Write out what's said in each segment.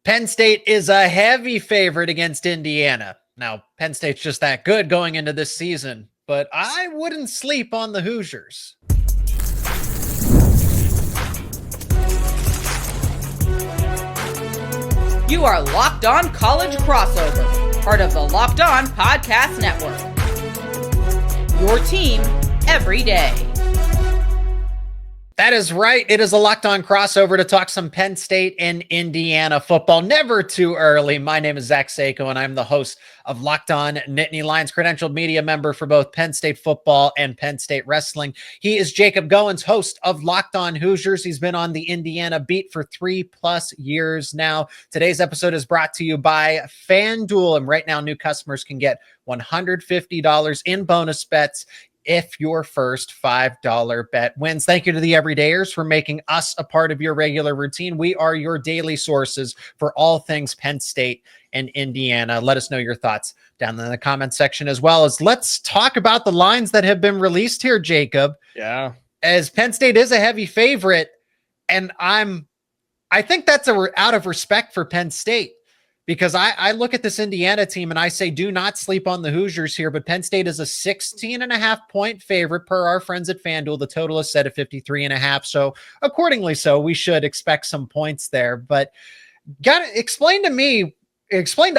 Penn State is a heavy favorite against Indiana. Now, Penn State's just that good going into this season, but I wouldn't sleep on the Hoosiers. You are Locked On College Crossover, part of the Locked On Podcast Network. Your team every day. That is right. It is a Locked On crossover to talk some Penn State and Indiana football. Never too early. My name is Zach Seyko, and I'm the host of Locked On Nittany Lions, credentialed media member for both Penn State football and Penn State wrestling. He is Jacob Goins, host of Locked On Hoosiers. He's been on the Indiana beat for 3+ years now. Today's episode is brought to you by FanDuel, and right now new customers can get $150 in bonus bets if your first $5 bet wins. Thank you to the everydayers for making us a part of your regular routine. We are your daily sources for all things Penn State and Indiana. Let us know your thoughts down in the comment section, as well as let's talk about the lines that have been released here, Jacob. Yeah. As Penn State is a heavy favorite, and I think that's out of respect for Penn State. Because I look at this Indiana team and I say, do not sleep on the Hoosiers here, but Penn State is a 16.5-point favorite per our friends at FanDuel. The total is set at 53.5. So accordingly, we should expect some points there, but explain to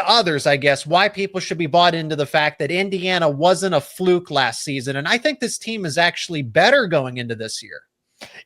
others, I guess, why people should be bought into the fact that Indiana wasn't a fluke last season. And I think this team is actually better going into this year.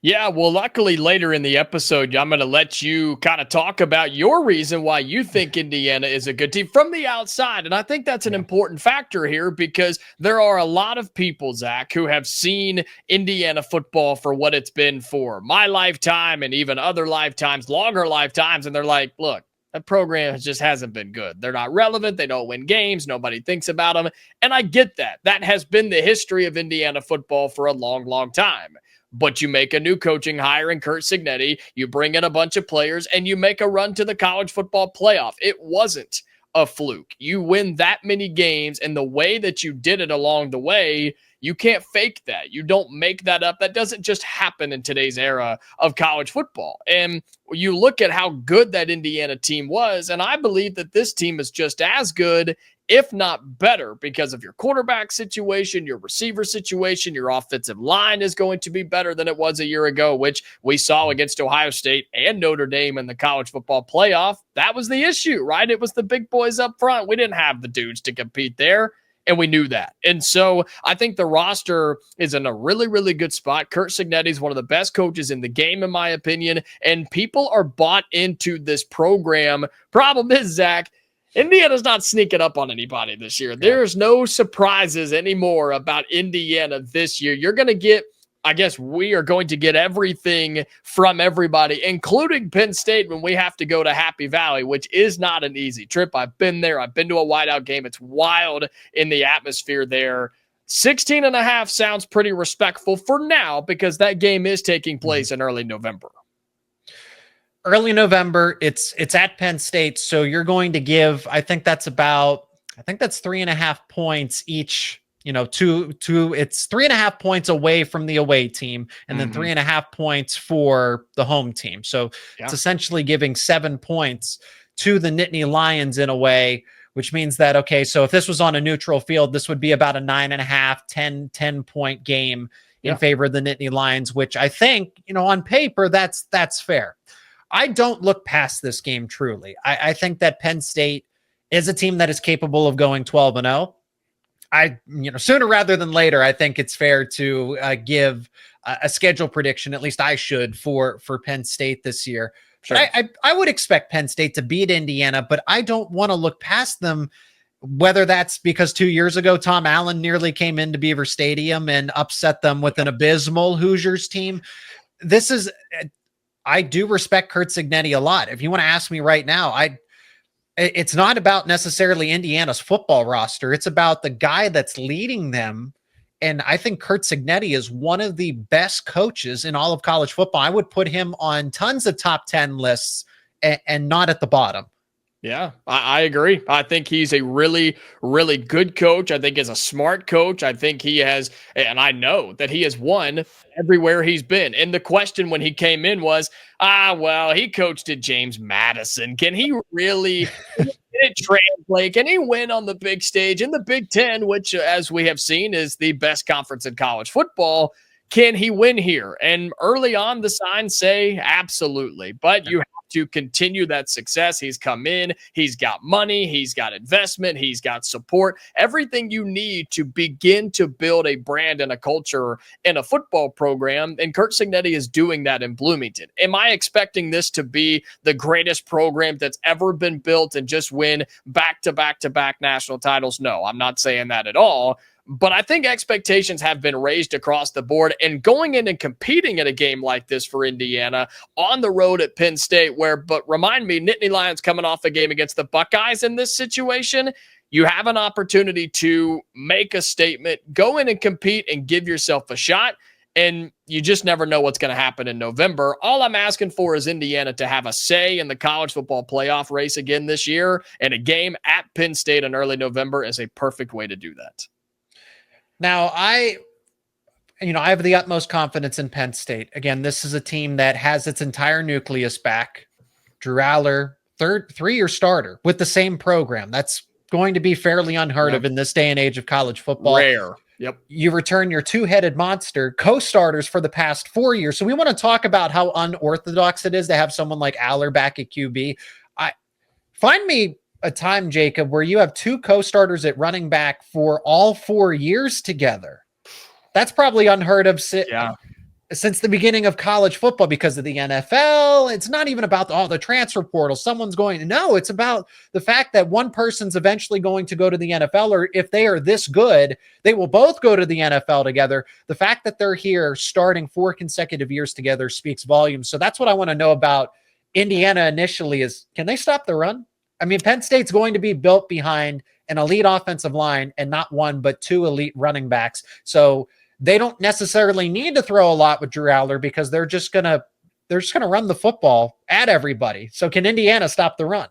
Yeah, well, luckily later in the episode, I'm going to let you kind of talk about your reason why you think Indiana is a good team from the outside. And I think that's an important factor here because there are a lot of people, Zach, who have seen Indiana football for what it's been for my lifetime and even other lifetimes, longer lifetimes. And they're like, look, that program just hasn't been good. They're not relevant. They don't win games. Nobody thinks about them. And I get that. That has been the history of Indiana football for a long, long time. But you make a new coaching hire in Curt Cignetti, you bring in a bunch of players, and you make a run to the college football playoff. It wasn't a fluke. You win that many games, and the way that you did it along the way, you can't fake that. You don't make that up. That doesn't just happen in today's era of college football. And you look at how good that Indiana team was, and I believe that this team is just as good, if not better, because of your quarterback situation, your receiver situation, your offensive line is going to be better than it was a year ago, which we saw against Ohio State and Notre Dame in the college football playoff. That was the issue, right? It was the big boys up front. We didn't have the dudes to compete there, and we knew that. And so I think the roster is in a really, really good spot. Curt Cignetti is one of the best coaches in the game, in my opinion, and people are bought into this program. Problem is, Zach, Indiana's not sneaking up on anybody this year. There's no surprises anymore about Indiana this year. You're going to get, I guess we are going to get everything from everybody, including Penn State when we have to go to Happy Valley, which is not an easy trip. I've been there. I've been to a whiteout game. It's wild in the atmosphere there. 16.5 sounds pretty respectful for now because that game is taking place in early November. Early November, it's at Penn State, so you're going to give, I think that's 3.5 points each, it's 3.5 points away from the away team, and then 3.5 points for the home team. So it's essentially giving 7 points to the Nittany Lions in a way, which means that, okay, so if this was on a neutral field, this would be about a 9.5, 10 point game in favor of the Nittany Lions, which I think, on paper, that's fair. I don't look past this game truly. I think that Penn State is a team that is capable of going 12-0. Sooner rather than later, I think it's fair to give a schedule prediction. At least I should for Penn State this year. Sure. But I would expect Penn State to beat Indiana, but I don't want to look past them. Whether that's because 2 years ago, Tom Allen nearly came into Beaver Stadium and upset them with an abysmal Hoosiers team. I do respect Curt Cignetti a lot. If you want to ask me right now, it's not about necessarily Indiana's football roster. It's about the guy that's leading them. And I think Curt Cignetti is one of the best coaches in all of college football. I would put him on tons of top 10 lists and not at the bottom. Yeah, I agree. I think he's a really, really good coach. I think he's a smart coach. I think he has, and I know that he has won everywhere he's been. And the question when he came in was, well, he coached at James Madison. Can he really can it translate? Can he win on the big stage in the Big Ten, which, as we have seen, is the best conference in college football? Can he win here? And early on, the signs say absolutely. But you have to continue that success. He's come in, he's got money, he's got investment, he's got support, everything you need to begin to build a brand and a culture in a football program. And Curt Cignetti is doing that in Bloomington. Am I expecting this to be the greatest program that's ever been built and just win back to back to back national titles? No, I'm not saying that at all. But I think expectations have been raised across the board, and going in and competing in a game like this for Indiana on the road at Penn State, but remind me, Nittany Lions coming off a game against the Buckeyes in this situation, you have an opportunity to make a statement, go in and compete and give yourself a shot. And you just never know what's going to happen in November. All I'm asking for is Indiana to have a say in the college football playoff race again this year, and a game at Penn State in early November is a perfect way to do that. Now, I have the utmost confidence in Penn State. Again, this is a team that has its entire nucleus back. Drew Allar, three-year starter with the same program. That's going to be fairly unheard of in this day and age of college football. Rare. Yep. You return your two-headed monster co-starters for the past 4 years. So we want to talk about how unorthodox it is to have someone like Allar back at QB. Find me a time, Jacob, where you have two co-starters at running back for all 4 years together. That's probably unheard of since the beginning of college football because of the NFL. It's not even about the transfer portal. Someone's going to know. It's about the fact that one person's eventually going to go to the NFL, or if they are this good, they will both go to the NFL together. The fact that they're here starting 4 consecutive years together speaks volumes. So that's what I want to know about Indiana initially is, can they stop the run? I mean, Penn State's going to be built behind an elite offensive line and not one, but 2 elite running backs. So they don't necessarily need to throw a lot with Drew Allar because they're just going to run the football at everybody. So can Indiana stop the run?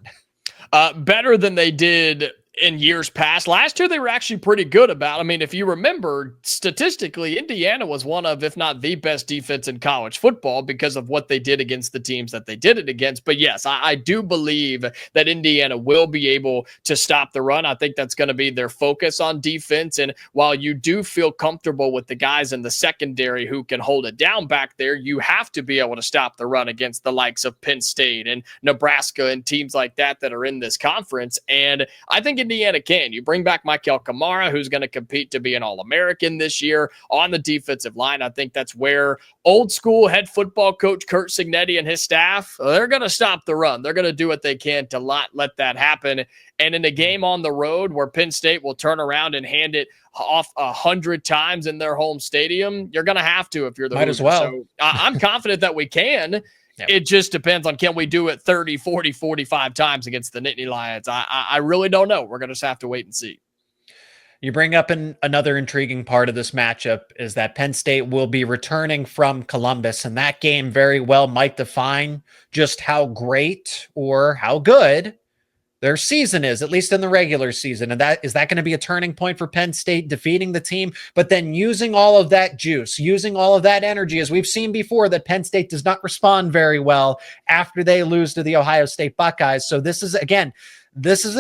Better than they did in years past. Last year, they were actually pretty good about, if you remember, statistically, Indiana was one of, if not the best defense in college football because of what they did against the teams that they did it against. But yes, I do believe that Indiana will be able to stop the run. I think that's going to be their focus on defense. And while you do feel comfortable with the guys in the secondary who can hold it down back there, you have to be able to stop the run against the likes of Penn State and Nebraska and teams like that are in this conference. And I think Indiana can. You bring back Michael Kamara, who's going to compete to be an All-American this year on the defensive line. I think that's where old school head football coach Curt Cignetti and his staff, they're going to stop the run. They're going to do what they can to not let that happen. And in a game on the road where Penn State will turn around and hand it off 100 times in their home stadium, you're going to have to if you're the Might as well. So I'm confident that we can. Yep. It just depends on, can we do it 30, 40, 45 times against the Nittany Lions? I really don't know. We're going to just have to wait and see. You bring up another intriguing part of this matchup is that Penn State will be returning from Columbus, and that game very well might define just how great or how good their season is, at least in the regular season. And is that going to be a turning point for Penn State, defeating the team, but then using all of that juice, using all of that energy, as we've seen before, that Penn State does not respond very well after they lose to the Ohio State Buckeyes. So this isn't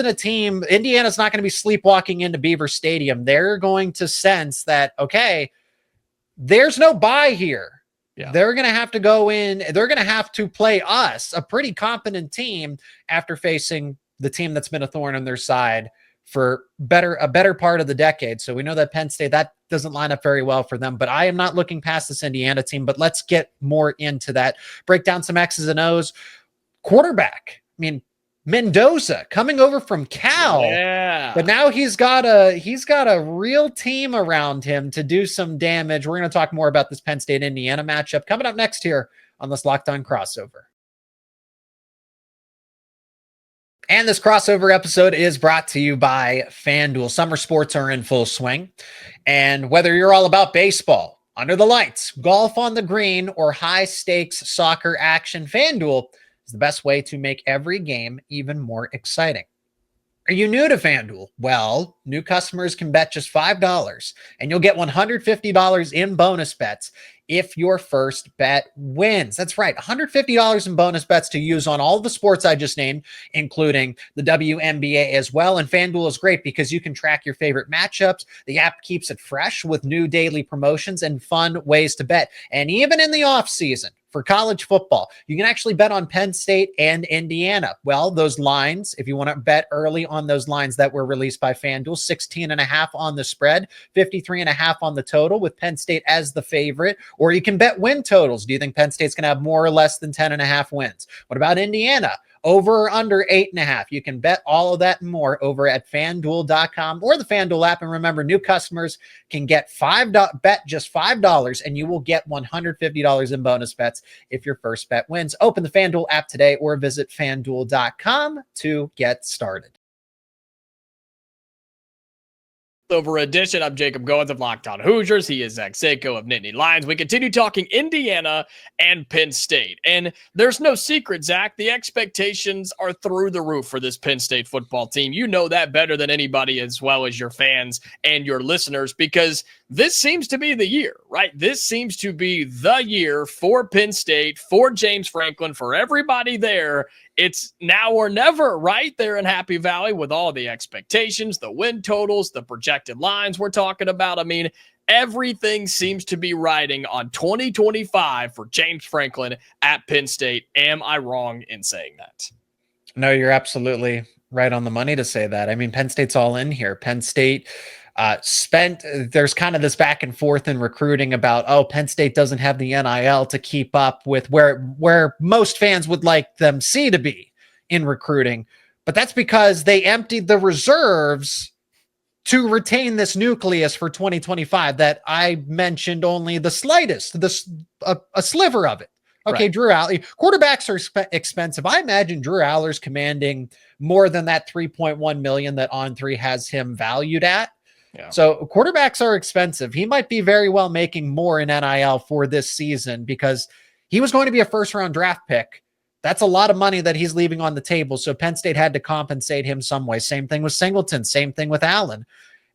a team. Indiana's not going to be sleepwalking into Beaver Stadium. They're going to sense that, okay, there's no bye here. Yeah. They're going to have to go in. They're going to have to play us, a pretty competent team, after facing the team that's been a thorn on their side for a better part of the decade. So we know that Penn State, that doesn't line up very well for them, but I am not looking past this Indiana team. But let's get more into that. Break down some X's and O's. Quarterback, Mendoza coming over from Cal. Yeah. But now he's got a real team around him to do some damage. We're going to talk more about this Penn State Indiana matchup coming up next here on this Locked On Crossover. And this crossover episode is brought to you by FanDuel. Summer sports are in full swing. And whether you're all about baseball, under the lights, golf on the green, or high-stakes soccer action, FanDuel is the best way to make every game even more exciting. Are you new to FanDuel? Well, new customers can bet just $5 and you'll get $150 in bonus bets if your first bet wins. That's right, $150 in bonus bets to use on all the sports I just named, including the WNBA as well. And FanDuel is great because you can track your favorite matchups. The app keeps it fresh with new daily promotions and fun ways to bet. And even in the off season, for college football, you can actually bet on Penn State and Indiana. Well, those lines, if you want to bet early on those lines that were released by FanDuel, 16.5 on the spread, 53.5 on the total with Penn State as the favorite, or you can bet win totals. Do you think Penn State's going to have more or less than 10.5 wins? What about Indiana? Over or under 8.5. You can bet all of that and more over at FanDuel.com or the FanDuel app. And remember, new customers can get bet just $5 and you will get $150 in bonus bets if your first bet wins. Open the FanDuel app today or visit FanDuel.com to get started. Over edition. I'm Jacob Goins of Locked On Hoosiers. He is Zach Seyko of Nittany Lions. We continue talking Indiana and Penn State. And there's no secret, Zach, the expectations are through the roof for this Penn State football team. You know that better than anybody, as well as your fans and your listeners, because this seems to be the year, right? This seems to be the year for Penn State, for James Franklin, for everybody there. It's now or never, right there in Happy Valley with all the expectations, the win totals, the projected lines we're talking about. I mean, everything seems to be riding on 2025 for James Franklin at Penn State. Am I wrong in saying that? No, you're absolutely right on the money to say that. I mean, Penn State's all in here. Penn State there's kind of this back and forth in recruiting about, oh, Penn State doesn't have the NIL to keep up with where most fans would like them to be in recruiting. But that's because they emptied the reserves to retain this nucleus for 2025 that I mentioned only the slightest, a sliver of it. Okay, right. Drew Allar. Quarterbacks are expensive. I imagine Drew Allar's commanding more than that $3.1 million that On3 has him valued at. Yeah. So quarterbacks are expensive. He might be very well making more in NIL for this season because he was going to be a first-round draft pick. That's a lot of money that he's leaving on the table. So Penn State had to compensate him some way. Same thing with Singleton. Same thing with Allen.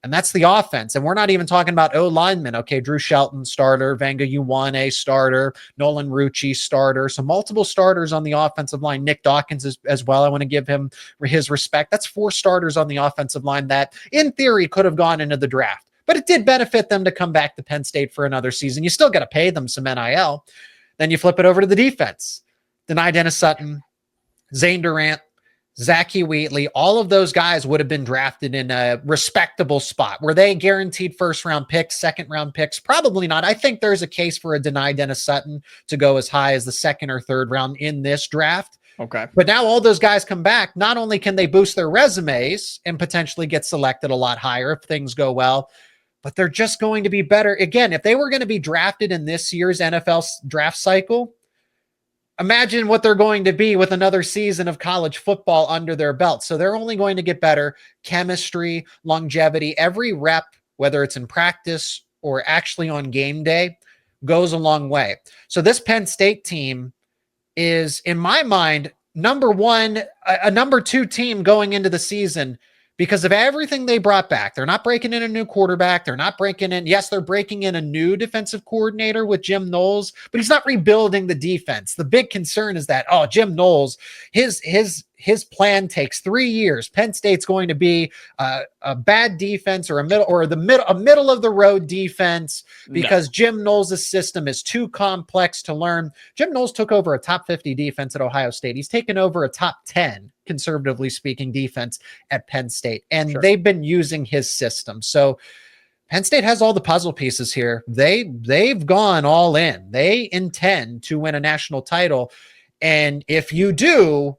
And that's the offense. And we're not even talking about O-linemen. Okay, Drew Shelton, starter. Vanga Uwane, starter. Nolan Rucci, starter. So multiple starters on the offensive line. Nick Dawkins as well. I want to give him his respect. That's 4 starters on the offensive line that, in theory, could have gone into the draft. But it did benefit them to come back to Penn State for another season. You still got to pay them some NIL. Then you flip it over to the defense. Deni Dennis Sutton, Zane Durant, Zachy Wheatley, all of those guys would have been drafted in a respectable spot. Were they guaranteed first-round picks, second-round picks? Probably not. I think there's a case for a Deni Dennis Sutton to go as high as the second or third round in this draft. Okay. But now all those guys come back. Not only can they boost their resumes and potentially get selected a lot higher if things go well, but they're just going to be better. Again, if they were going to be drafted in this year's NFL draft cycle, imagine what they're going to be with another season of college football under their belt. So they're only going to get better. Chemistry, longevity, every rep, whether it's in practice or actually on game day, goes a long way. So this Penn State team is, in my mind, number 1, a number 2 team going into the season because of everything they brought back. They're not breaking in a new quarterback. They're not breaking in. Yes, they're breaking in a new defensive coordinator with Jim Knowles, but he's not rebuilding the defense. The big concern is that, Jim Knowles, his plan takes 3 years. Penn State's going to be a bad defense or a middle of the road defense because Jim Knowles' system is too complex to learn. Jim Knowles took over a top 50 defense at Ohio State. He's taken over a top 10, conservatively speaking, defense at Penn State, and they've been using his system. So Penn State has all the puzzle pieces here. They've gone all in. They intend to win a national title, and if you do,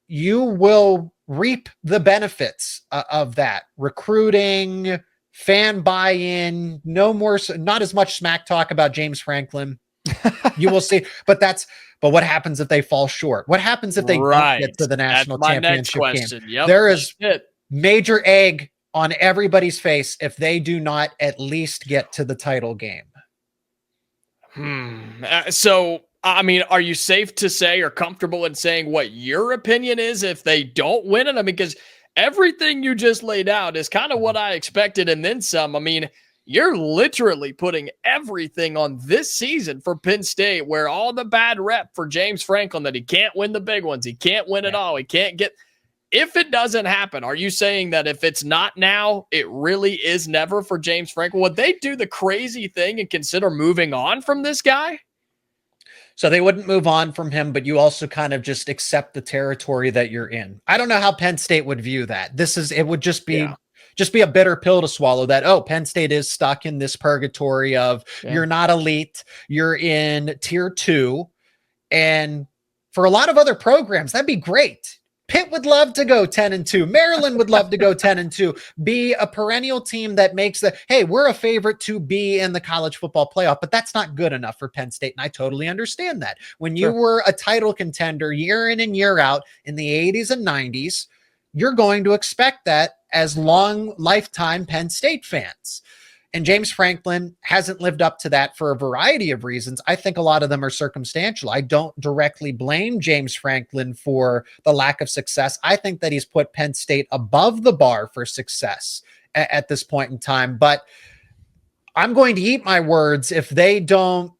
you will reap the benefits of that. Recruiting, fan buy-in, not as much smack talk about James Franklin. You will see, but what happens if they fall short? What happens if they don't get to the national championship game? Yep. There is major egg on everybody's face if they do not at least get to the title game. So I mean, are you safe to say or comfortable in saying what your opinion is if they don't win it? I mean, because everything you just laid out is kind of what I expected and then some. I mean, you're literally putting everything on this season for Penn State, where all the bad rep for James Franklin that he can't win the big ones, he can't win it all, he can't get. If it doesn't happen, are you saying that if it's not now, it really is never for James Franklin? Would they do the crazy thing and consider moving on from this guy? So they wouldn't move on from him, but you also kind of just accept the territory that you're in. I don't know how Penn State would view that. It would just be a bitter pill to swallow that, oh, Penn State is stuck in this purgatory of you're not elite, you're in tier 2. And for a lot of other programs, that'd be great. Pitt would love to go 10-2. Maryland would love to go 10-2. Be a perennial team that makes hey, we're a favorite to be in the college football playoff, but that's not good enough for Penn State. And I totally understand that. When you were a title contender year in and year out in the 80s and 90s, you're going to expect that as long lifetime Penn State fans. And James Franklin hasn't lived up to that for a variety of reasons. I think a lot of them are circumstantial. I don't directly blame James Franklin for the lack of success. I think that he's put Penn State above the bar for success at this point in time. But I'm going to eat my words if they don't.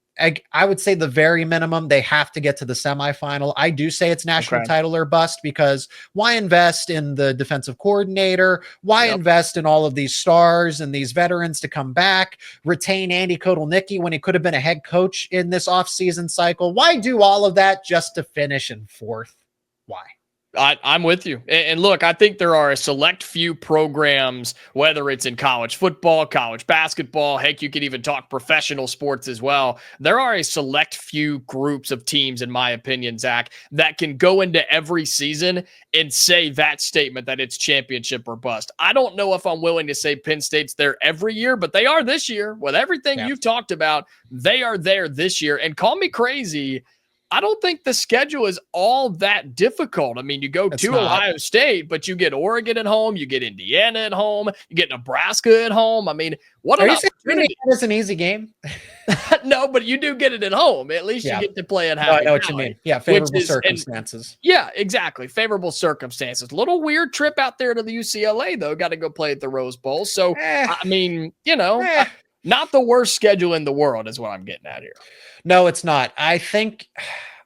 I would say the very minimum, they have to get to the semifinal. I do say it's national title or bust, because why invest in the defensive coordinator? Why invest in all of these stars and these veterans to come back? Retain Andy Kotelnicki when he could have been a head coach in this offseason cycle? Why do all of that just to finish in 4th? Why? I'm with you. And look, I think there are a select few programs, whether it's in college football, college basketball, heck, you could even talk professional sports as well. There are a select few groups of teams, in my opinion, Zach, that can go into every season and say that statement that it's championship or bust. I don't know if I'm willing to say Penn State's there every year, but they are this year. With everything you've talked about, they are there this year. And call me crazy, I don't think the schedule is all that difficult. I mean, you go to Ohio State, but you get Oregon at home, you get Indiana at home, you get Nebraska at home. I mean, what an opportunity. It's an easy game. No, but you do get it at home. At least you get to play at Happy I know what you mean. Yeah, favorable circumstances. Yeah, exactly. Favorable circumstances. Little weird trip out there to the UCLA, though. Got to go play at the Rose Bowl. So, I mean, not the worst schedule in the world is what I'm getting at here. No, it's not. I think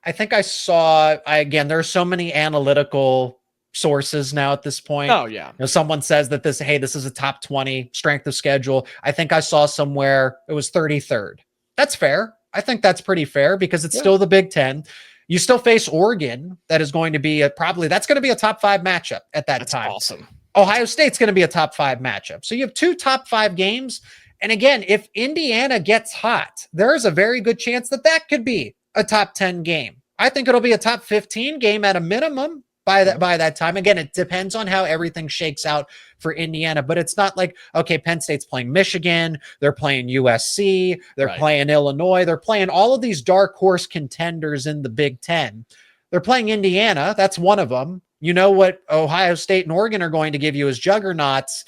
I saw, again, there are so many analytical sources now at this point. Oh, yeah. Someone says that this is a top 20 strength of schedule. I think I saw somewhere it was 33rd. That's fair. I think that's pretty fair, because it's still the Big Ten. You still face Oregon. That is going to be that's going to be a top 5 matchup at that time. Awesome. Ohio State's going to be a top 5 matchup. So you have 2 top 5 games. And again, if Indiana gets hot, there's a very good chance that could be a top 10 game. I think it'll be a top 15 game at a minimum by that time. Again, it depends on how everything shakes out for Indiana, but it's not like, okay, Penn State's playing Michigan, they're playing USC, they're playing Illinois, they're playing all of these dark horse contenders in the Big Ten. They're playing Indiana, that's one of them. You know what Ohio State and Oregon are going to give you as juggernauts.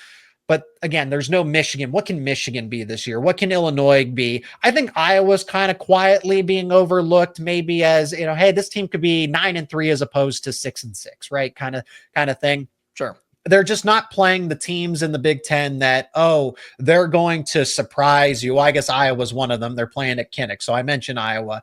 But again, there's no Michigan. What can Michigan be this year? What can Illinois be? I think Iowa's kind of quietly being overlooked, maybe as, hey, this team could be 9-3 as opposed to 6-6, right? Kind of thing. Sure. They're just not playing the teams in the Big Ten that, they're going to surprise you. Well, I guess Iowa's one of them. They're playing at Kinnick. So I mentioned Iowa.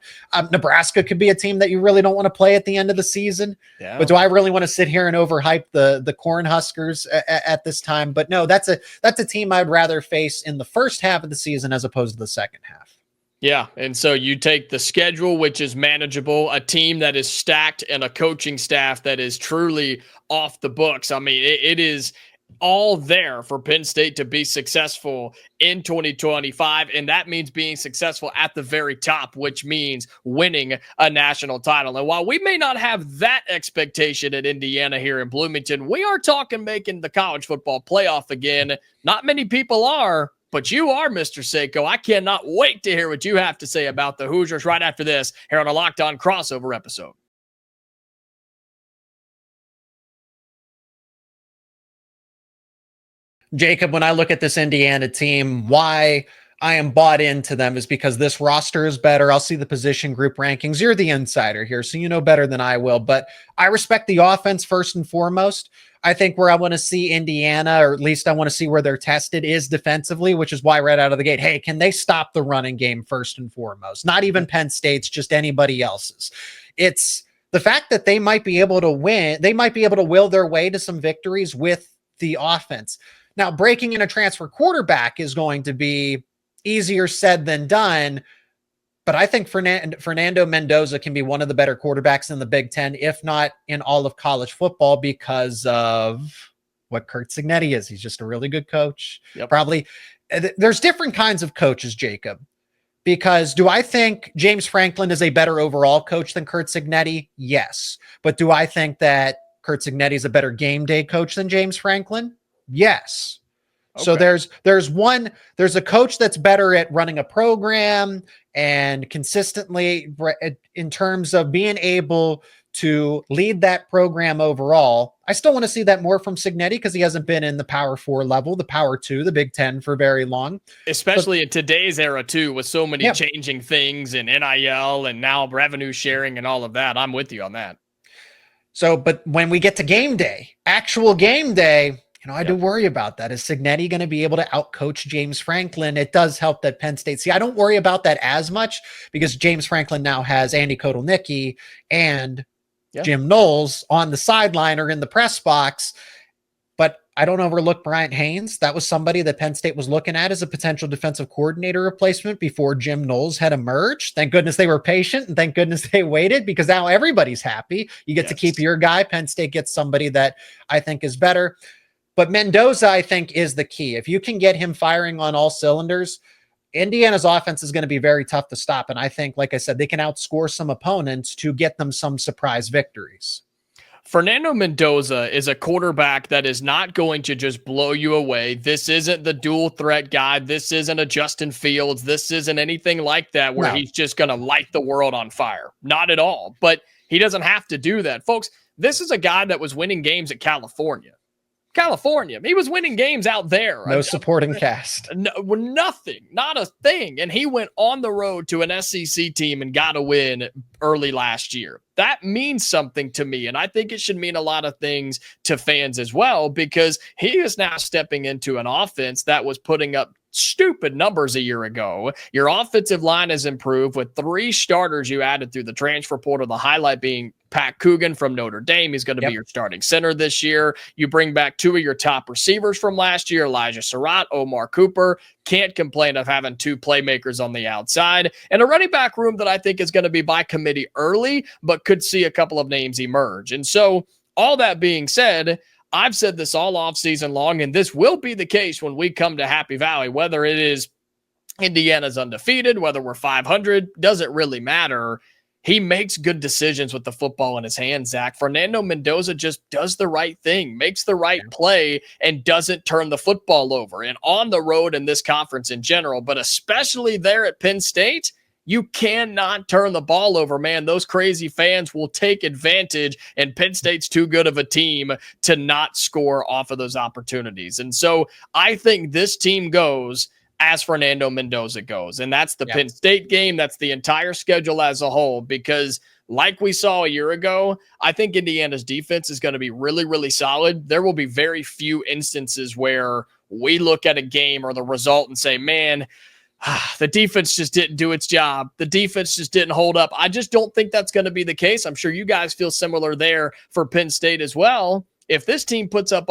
Nebraska could be a team that you really don't want to play at the end of the season. Yeah. But do I really want to sit here and overhype the Cornhuskers at this time? But no, that's a team I'd rather face in the first half of the season as opposed to the second half. Yeah, and so you take the schedule, which is manageable, a team that is stacked, and a coaching staff that is truly off the books. I mean, it is all there for Penn State to be successful in 2025, and that means being successful at the very top, which means winning a national title. And while we may not have that expectation at Indiana here in Bloomington, we are talking making the college football playoff again. Not many people are, but you are, Mr. Seyko. I cannot wait to hear what you have to say about the Hoosiers right after this here on a Locked On crossover episode. Jacob, when I look at this Indiana team, why I am bought into them is because this roster is better. I'll see the position group rankings. You're the insider here, so you know better than I will. But I respect the offense first and foremost. I think where I want to see Indiana, or at least I want to see where they're tested, is defensively, which is why right out of the gate, hey, can they stop the running game first and foremost? Not even Penn State's, just anybody else's. It's the fact that they might be able to win. They might be able to will their way to some victories with the offense. Now, breaking in a transfer quarterback is going to be easier said than done, but I think Fernando Mendoza can be one of the better quarterbacks in the Big Ten, if not in all of college football, because of what Curt Cignetti is. He's just a really good coach. Yep. Probably there's different kinds of coaches, Jacob, because do I think James Franklin is a better overall coach than Curt Cignetti? Yes. But do I think that Curt Cignetti is a better game day coach than James Franklin? Yes. Okay. So there's a coach that's better at running a program and consistently in terms of being able to lead that program overall. I still want to see that more from Cignetti because he hasn't been in the Power 4 level, the Power 2, the Big Ten for very long. Especially in today's era too, with so many changing things and NIL and now revenue sharing and all of that. I'm with you on that. So, but when we get to game day, actual game day, I do worry about that. Is Cignetti going to be able to outcoach James Franklin? It does help that Penn State. See, I don't worry about that as much because James Franklin now has Andy Kotelnicki and Jim Knowles on the sideline or in the press box. But I don't overlook Bryant Haynes. That was somebody that Penn State was looking at as a potential defensive coordinator replacement before Jim Knowles had emerged. Thank goodness they were patient and thank goodness they waited because now everybody's happy. You get to keep your guy. Penn State gets somebody that I think is better. But Mendoza, I think, is the key. If you can get him firing on all cylinders, Indiana's offense is going to be very tough to stop. And I think, like I said, they can outscore some opponents to get them some surprise victories. Fernando Mendoza is a quarterback that is not going to just blow you away. This isn't the dual threat guy. This isn't a Justin Fields. This isn't anything like that where he's just going to light the world on fire. Not at all. But he doesn't have to do that. Folks, this is a guy that was winning games at California. He was winning games out there. No supporting cast. Nothing, not a thing. And he went on the road to an SEC team and got a win early last year. That means something to me. And I think it should mean a lot of things to fans as well, because he is now stepping into an offense that was putting up stupid numbers a year ago. Your offensive line has improved with 3 starters you added through the transfer portal, the highlight being Pat Coogan from Notre Dame. He's going to be your starting center this year. You bring back 2 of your top receivers from last year, Elijah Surratt, Omar Cooper. Can't complain of having 2 playmakers on the outside. And a running back room that I think is going to be by committee early, but could see a couple of names emerge. And so all that being said, I've said this all offseason long, and this will be the case when we come to Happy Valley, whether it is Indiana's undefeated, whether we're 500, doesn't really matter. He makes good decisions with the football in his hands, Zach. Fernando Mendoza just does the right thing, makes the right play, and doesn't turn the football over. And on the road in this conference in general, but especially there at Penn State, you cannot turn the ball over, man. Those crazy fans will take advantage, and Penn State's too good of a team to not score off of those opportunities. And so I think this team goes as Fernando Mendoza goes. And that's the Penn State game. That's the entire schedule as a whole, because like we saw a year ago, I think Indiana's defense is going to be really, really solid. There will be very few instances where we look at a game or the result and say, man, the defense just didn't do its job. The defense just didn't hold up. I just don't think that's going to be the case. I'm sure you guys feel similar there for Penn State as well. If this team puts up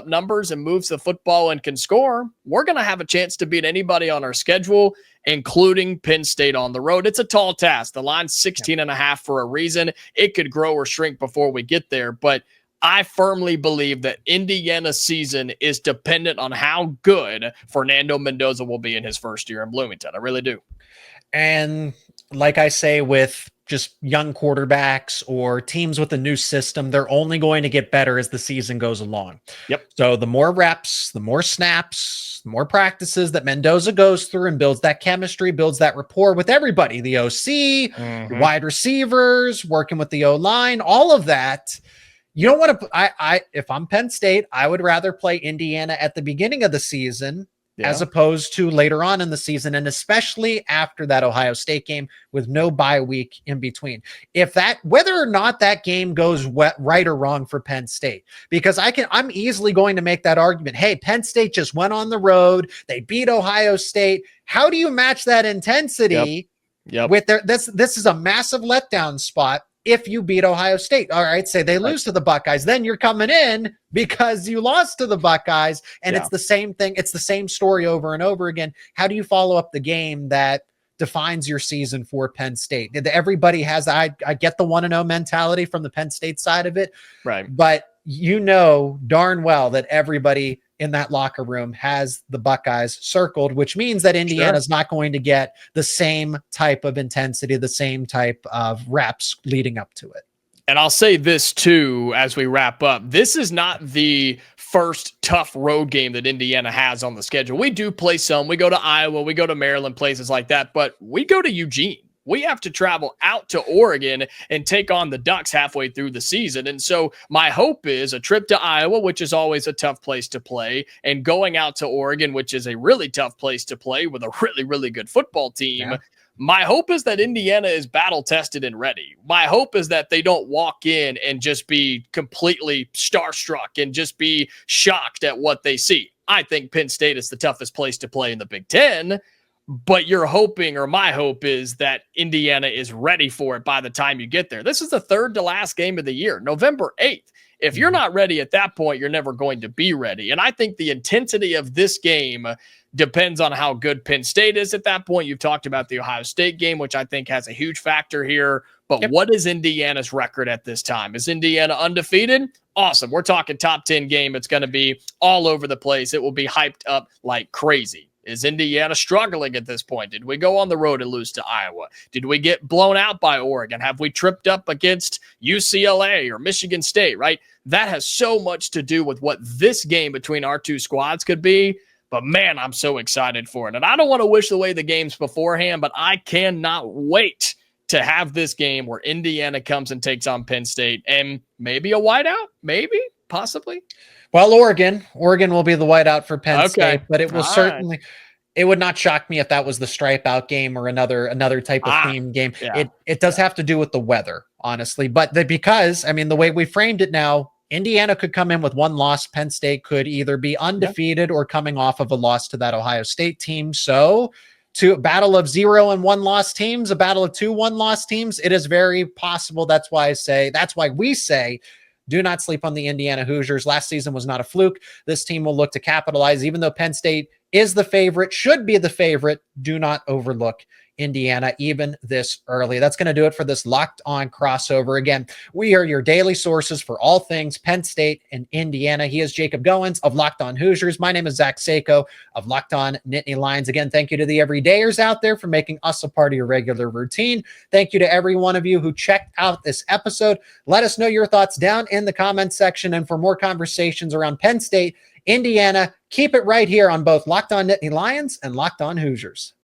numbers and moves the football and can score, we're going to have a chance to beat anybody on our schedule, including Penn State on the road. It's a tall task. The line's 16.5 for a reason. It could grow or shrink before we get there, but I firmly believe that Indiana's season is dependent on how good Fernando Mendoza will be in his first year in Bloomington. I really do. And like I say, with just young quarterbacks or teams with a new system, they're only going to get better as the season goes along. Yep. So the more reps, the more snaps, the more practices that Mendoza goes through and builds that chemistry, builds that rapport with everybody, the OC, wide receivers, working with the O-line, all of that. You don't want to, if I'm Penn State, I would rather play Indiana at the beginning of the season as opposed to later on in the season, and especially after that Ohio State game with no bye week in between. Whether or not that game goes right or wrong for Penn State, because I'm easily going to make that argument. Hey, Penn State just went on the road. They beat Ohio State. How do you match that intensity with this is a massive letdown spot. If you beat Ohio State, all right, say they lose to the Buckeyes, then you're coming in because you lost to the Buckeyes, and it's the same thing. It's the same story over and over again. How do you follow up the game that defines your season for Penn State? Everybody has, I get the 1-0 mentality from the Penn State side of it, right? But you know darn well that everybody in that locker room has the Buckeyes circled, which means that Indiana's not going to get the same type of intensity, the same type of reps leading up to it. And I'll say this too, as we wrap up, this is not the first tough road game that Indiana has on the schedule. We do play some, we go to Iowa, we go to Maryland, places like that, but we go to Eugene. We have to travel out to Oregon and take on the Ducks halfway through the season. And so my hope is a trip to Iowa, which is always a tough place to play, and going out to Oregon, which is a really tough place to play with a really, really good football team. Yeah. My hope is that Indiana is battle tested and ready. My hope is that they don't walk in and just be completely starstruck and just be shocked at what they see. I think Penn State is the toughest place to play in the Big Ten. But you're hoping, or my hope is that Indiana is ready for it by the time you get there. This is the third to last game of the year, November 8th. If you're not ready at that point, you're never going to be ready. And I think the intensity of this game depends on how good Penn State is at that point. You've talked about the Ohio State game, which I think has a huge factor here. But what is Indiana's record at this time? Is Indiana undefeated? Awesome. We're talking top 10 game. It's going to be all over the place. It will be hyped up like crazy. Is Indiana struggling at this point? Did we go on the road and lose to Iowa? Did we get blown out by Oregon? Have we tripped up against UCLA or Michigan State, right? That has so much to do with what this game between our two squads could be. But, man, I'm so excited for it. And I don't want to wish away the games beforehand, but I cannot wait to have this game where Indiana comes and takes on Penn State. And maybe a whiteout? Maybe? Possibly? Well, Oregon will be the whiteout for Penn State, but it will certainly, it would not shock me if that was the stripe out game or another type of theme game. Yeah. It does have to do with the weather, honestly, but because, I mean, the way we framed it now, Indiana could come in with one loss. Penn State could either be undefeated or coming off of a loss to that Ohio State team. So to a battle of 0 and 1 loss teams, a battle of 2 1-loss teams, it is very possible. That's why we say, do not sleep on the Indiana Hoosiers. Last season was not a fluke. This team will look to capitalize, even though Penn State is the favorite, should be the favorite. Do not overlook Indiana, even this early. That's going to do it for this Locked On crossover. Again, we are your daily sources for all things Penn State and Indiana. He is Jacob Goins of Locked On Hoosiers. My name is Zach Seyko of Locked On Nittany Lions. Again, thank you to the everydayers out there for making us a part of your regular routine. Thank you to every one of you who checked out this episode. Let us know your thoughts down in the comments section. And for more conversations around Penn State, Indiana, keep it right here on both Locked On Nittany Lions and Locked On Hoosiers.